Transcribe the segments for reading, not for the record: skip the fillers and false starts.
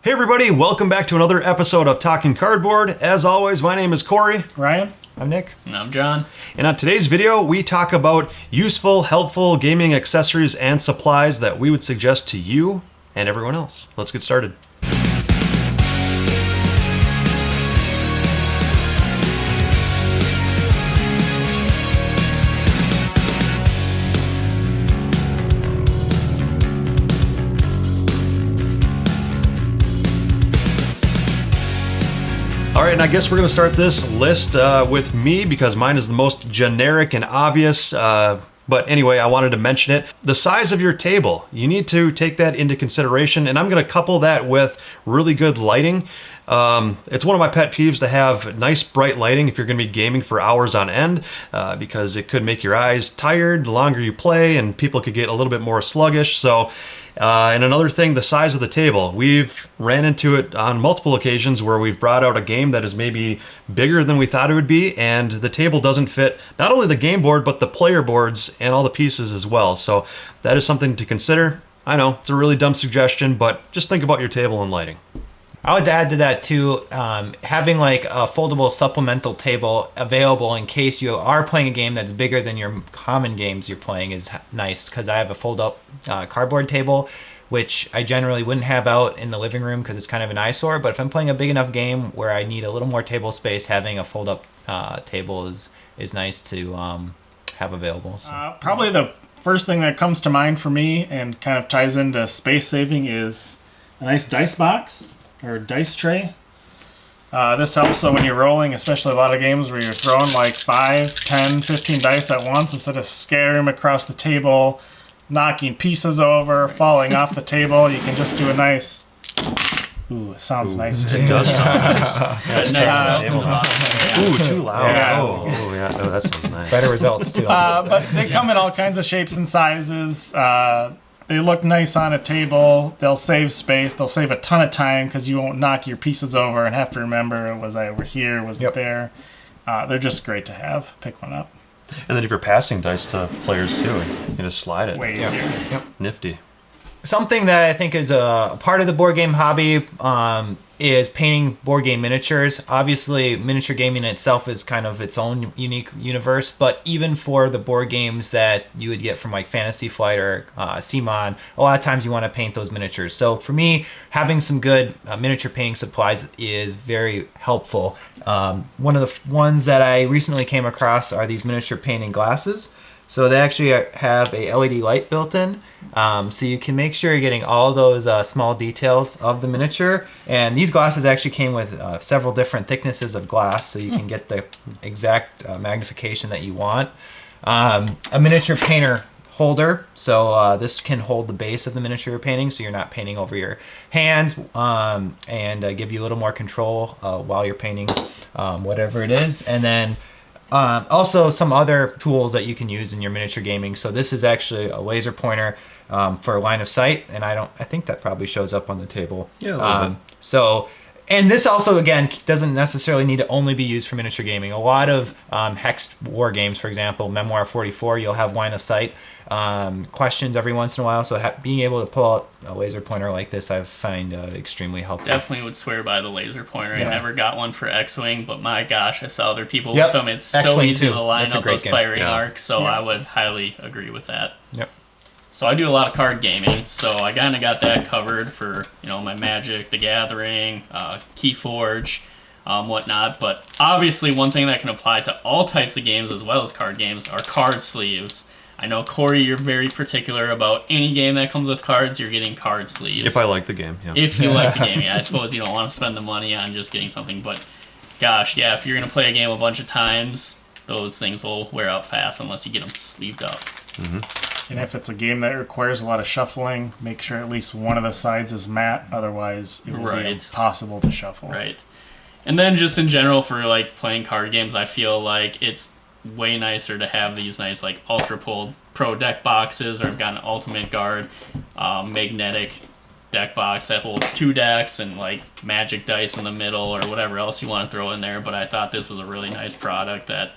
Hey everybody, welcome back to another episode of Talking Cardboard. As always, my name is Corey. Ryan. I'm Nick. And I'm John. And on today's video, we talk about useful, helpful gaming accessories and supplies that we would suggest to you and everyone else. Let's get started. All right, and I guess we're going to start this list with me because mine is the most generic and obvious. But anyway, I wanted to mention it. The size of your table, you need to take that into consideration, and I'm going to couple that with really good lighting. It's one of my pet peeves to have nice bright lighting if you're going to be gaming for hours on end, because it could make your eyes tired the longer you play, and people could get a little bit more sluggish. So. And another thing, the size of the table. We've ran into it on multiple occasions where we've brought out a game that is maybe bigger than we thought it would be, and the table doesn't fit not only the game board, but the player boards and all the pieces as well. So that is something to consider. I know, it's a really dumb suggestion, but just think about your table and lighting. I would add to that too, having like a foldable supplemental table available in case you are playing a game that's bigger than your common games you're playing is nice, because I have a fold-up cardboard table, which I generally wouldn't have out in the living room because it's kind of an eyesore, but if I'm playing a big enough game where I need a little more table space, having a fold-up table is nice to have available. So. Probably the first thing that comes to mind for me and kind of ties into space saving is a nice dice box or dice tray. This helps so when you're rolling, especially a lot of games where you're throwing like 5, 10, 15 dice at once, instead of scattering them across the table, knocking pieces over, falling off the table, you can just do a nice... Ooh, it sounds nice too. It does sound nice. Yeah, it's nice. Ooh, too loud. Yeah. Oh, yeah, no, that sounds nice. Better results too. But they come in all kinds of shapes and sizes. They look nice on a table. They'll save space. They'll save a ton of time because you won't knock your pieces over and have to remember, was I over here? Was it there? They're just great to have. Pick one up. And then if you're passing dice to players too, you just slide it. Way easier. Yep. Nifty. Something that I think is a part of the board game hobby is painting board game miniatures. Obviously, miniature gaming itself is kind of its own unique universe, but even for the board games that you would get from like Fantasy Flight or CMON, a lot of times you want to paint those miniatures. So for me, having some good miniature painting supplies is very helpful. One of the ones that I recently came across are these miniature painting glasses. So they actually have a LED light built in, so you can make sure you're getting all those small details of the miniature. And these glasses actually came with several different thicknesses of glass, so you can get the exact magnification that you want. A miniature painter holder, so this can hold the base of the miniature you're painting, so you're not painting over your hands, and give you a little more control while you're painting whatever it is. And then also some other tools that you can use in your miniature gaming. So this is actually a laser pointer for line of sight, and I think that probably shows up on the table. Yeah, a little bit. So, and this also again doesn't necessarily need to only be used for miniature gaming. A lot of hexed war games, for example, Memoir 44, you'll have line of sight questions every once in a while. So being able to pull out a laser pointer like this, I find extremely helpful. Definitely would swear by the laser pointer. Yeah. I never got one for X-Wing, but my gosh, I saw other people Yep. with them. It's so X-Wing easy too. to line That's a up great those game. firing Yeah. arcs, so Yeah. I would highly agree with that. Yep. So I do a lot of card gaming, so I kind of got that covered for, my Magic, The Gathering, Keyforge, whatnot. But obviously one thing that can apply to all types of games as well as card games are card sleeves. I know, Corey, you're very particular about any game that comes with cards, you're getting card sleeves. If I like the game, yeah. If you like the game, yeah. I suppose you don't want to spend the money on just getting something, but gosh, yeah, if you're going to play a game a bunch of times, those things will wear out fast unless you get them sleeved up. Mm-hmm. And if it's a game that requires a lot of shuffling, make sure at least one of the sides is matte. Otherwise, it will be impossible to shuffle. Right. And then just in general for like playing card games, I feel like it's way nicer to have these nice like Ultra Pro deck boxes, or I've got an Ultimate Guard magnetic deck box that holds 2 decks and like magic dice in the middle or whatever else you want to throw in there. But I thought this was a really nice product that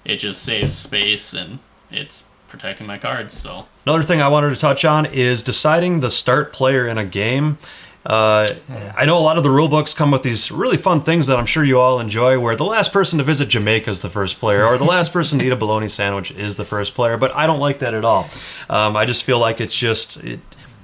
it just saves space and it's protecting my cards. So Another thing I wanted to touch on is deciding the start player in a game. I know a lot of the rule books come with these really fun things that I'm sure you all enjoy, where the last person to visit Jamaica is the first player, or the last person to eat a bologna sandwich is the first player, but I don't like that at all. I just feel like it's just...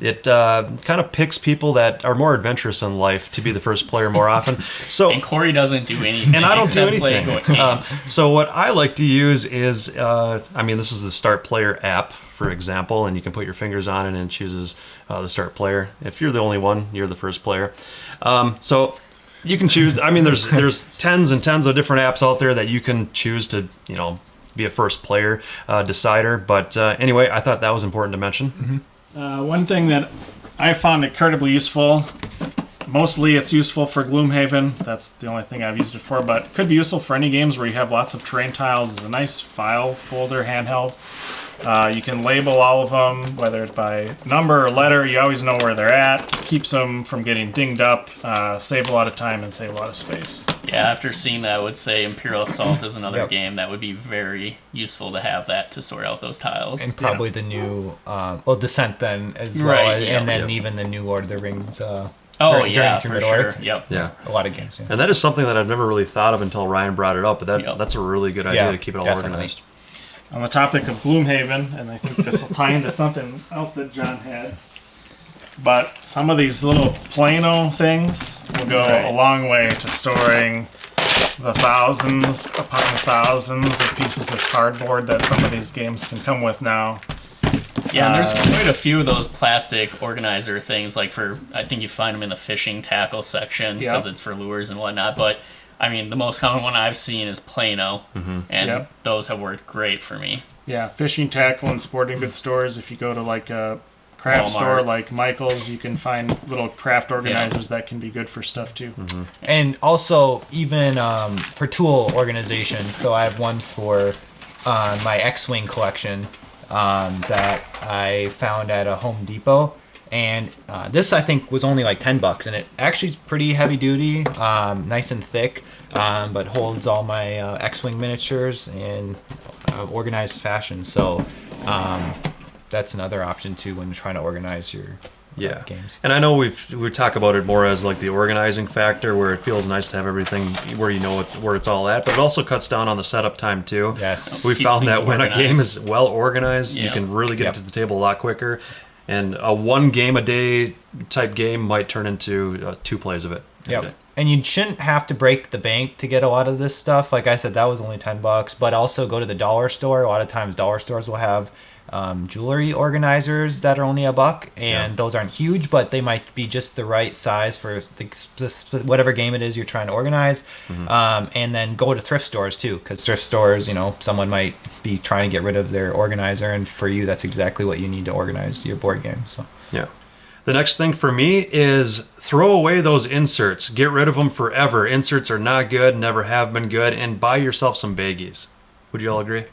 It kind of picks people that are more adventurous in life to be the first player more often. So, And Corey doesn't do anything. and I don't do except play anything. games. So what I like to use is, this is the Start Player app, for example, and you can put your fingers on it and it chooses the Start Player. If you're the only one, you're the first player. So you can choose. There's tens and tens of different apps out there that you can choose to, be a first player decider. But anyway, I thought that was important to mention. Mm-hmm. One thing that I found incredibly useful, mostly it's useful for Gloomhaven. That's the only thing I've used it for, but it could be useful for any games where you have lots of terrain tiles. It's a nice file folder handheld. You can label all of them, whether it's by number or letter. You always know where they're at. Keeps them from getting dinged up, save a lot of time, and save a lot of space. Yeah, after seeing that, I would say Imperial Assault is another Yep. game that would be very useful to have that to sort out those tiles. And probably the new, Descent then as well, Right, and then yep. even the new Lord of the Rings. Oh, Journey yeah, through for Middle-earth. sure. Yep. Yeah. A lot of games. Yeah. And that is something that I've never really thought of until Ryan brought it up, but Yep. that's a really good idea Yeah, to keep it all definitely. organized. On the topic of Gloomhaven, and I think this will tie into something else that John had, but some of these little Plano things will go Right. a long way to storing the thousands upon thousands of pieces of cardboard that some of these games can come with now. Yeah, and there's quite a few of those plastic organizer things, I think you find them in the fishing tackle section because Yep. it's for lures and whatnot, but the most common one I've seen is Plano, and Yep. those have worked great for me. Yeah, fishing tackle and sporting goods stores. If you go to like a craft Walmart. store like Michael's, you can find little craft organizers that can be good for stuff too. And also, even for tool organization. So I have one for my X-Wing collection that I found at a Home Depot. And this, I think, was only like $10, and it actually is pretty heavy duty, nice and thick, but holds all my X-Wing miniatures in organized fashion. So that's another option too when you're trying to organize your games. And I know we talk about it more as like the organizing factor, where it feels nice to have everything where you know where it's all at, but it also cuts down on the setup time too. Yes. We Keeps found that things when a game organized. is well organized, you Yeah. can really get Yep. to the table a lot quicker. And a one game a day type game might turn into 2 plays of it. Yep. And you shouldn't have to break the bank to get a lot of this stuff. Like I said, that was only $10, but also go to the dollar store. A lot of times dollar stores will have jewelry organizers that are only $1, and those aren't huge, but they might be just the right size for whatever game it is you're trying to organize. And then go to thrift stores too, because thrift stores, someone might be trying to get rid of their organizer, and for you, that's exactly what you need to organize your board game. So Yeah. The next thing for me is throw away those inserts. Get rid of them forever. Inserts are not good, never have been good, and buy yourself some Baggies. Would you all agree?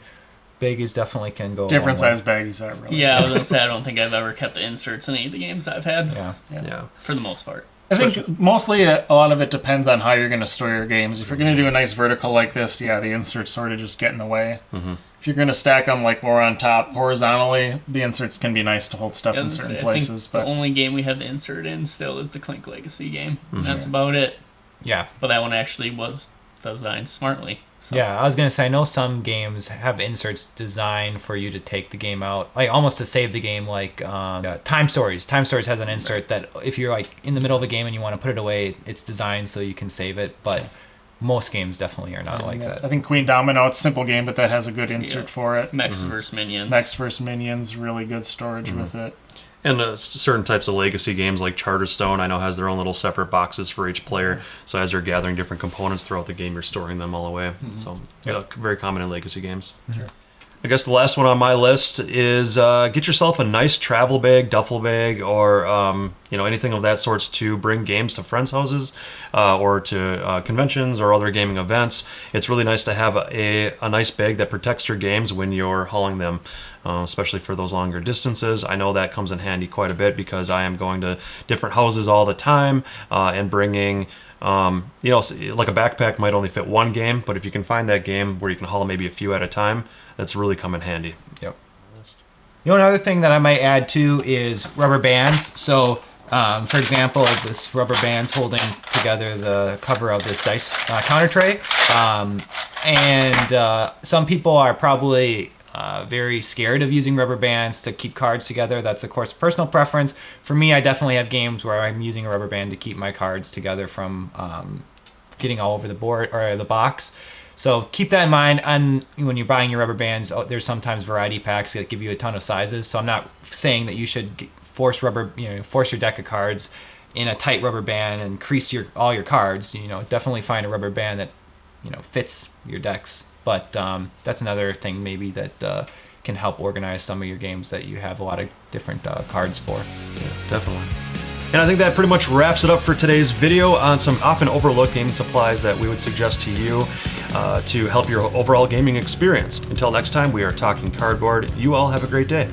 Baggies definitely can go a Different long way. size baggies are really. Yeah, I was gonna say I don't think I've ever kept the inserts in any of the games I've had. Yeah. Yeah. For the most part. I think mostly a lot of it depends on how you're going to store your games. If you're going to do a nice vertical like this, the inserts sort of just get in the way. If you're going to stack them like more on top horizontally, the inserts can be nice to hold stuff in certain places. The But only game we have the insert in still is the Clink Legacy game. And that's about it. Yeah. But that one actually was designed smartly. So. Yeah, I was gonna say, I know some games have inserts designed for you to take the game out, like almost to save the game, like Time Stories. Time Stories has an insert that if you're like in the middle of a game and you want to put it away, it's designed so you can save it, but most games definitely are not like that. I think Queen Domino, it's a simple game, but that has a good insert for it. Mechs vs. Minions. Mechs vs. Minions, really good storage with it. And certain types of legacy games like Charterstone, I know, has their own little separate boxes for each player. So as you're gathering different components throughout the game, you're storing them all away. So very common in legacy games. I guess the last one on my list is get yourself a nice travel bag, duffel bag, or anything of that sort to bring games to friends' houses or to conventions or other gaming events. It's really nice to have a nice bag that protects your games when you're hauling them, especially for those longer distances. I know that comes in handy quite a bit because I am going to different houses all the time and bringing like a backpack might only fit one game, but if you can find that game where you can haul maybe a few at a time, that's really come in handy. Yep. Another thing that I might add too is rubber bands. So For example, this rubber band's holding together the cover of this dice counter tray. Some people are probably very scared of using rubber bands to keep cards together. That's, of course, personal preference. For me, I definitely have games where I'm using a rubber band to keep my cards together from getting all over the board or the box. So keep that in mind. And when you're buying your rubber bands, there's sometimes variety packs that give you a ton of sizes. So I'm not saying that you should force your deck of cards in a tight rubber band and crease all your cards. Definitely find a rubber band that fits your decks. But that's another thing maybe that can help organize some of your games that you have a lot of different cards for. Yeah, definitely. And I think that pretty much wraps it up for today's video on some often overlooked gaming supplies that we would suggest to you to help your overall gaming experience. Until next time, we are talking cardboard. You all have a great day.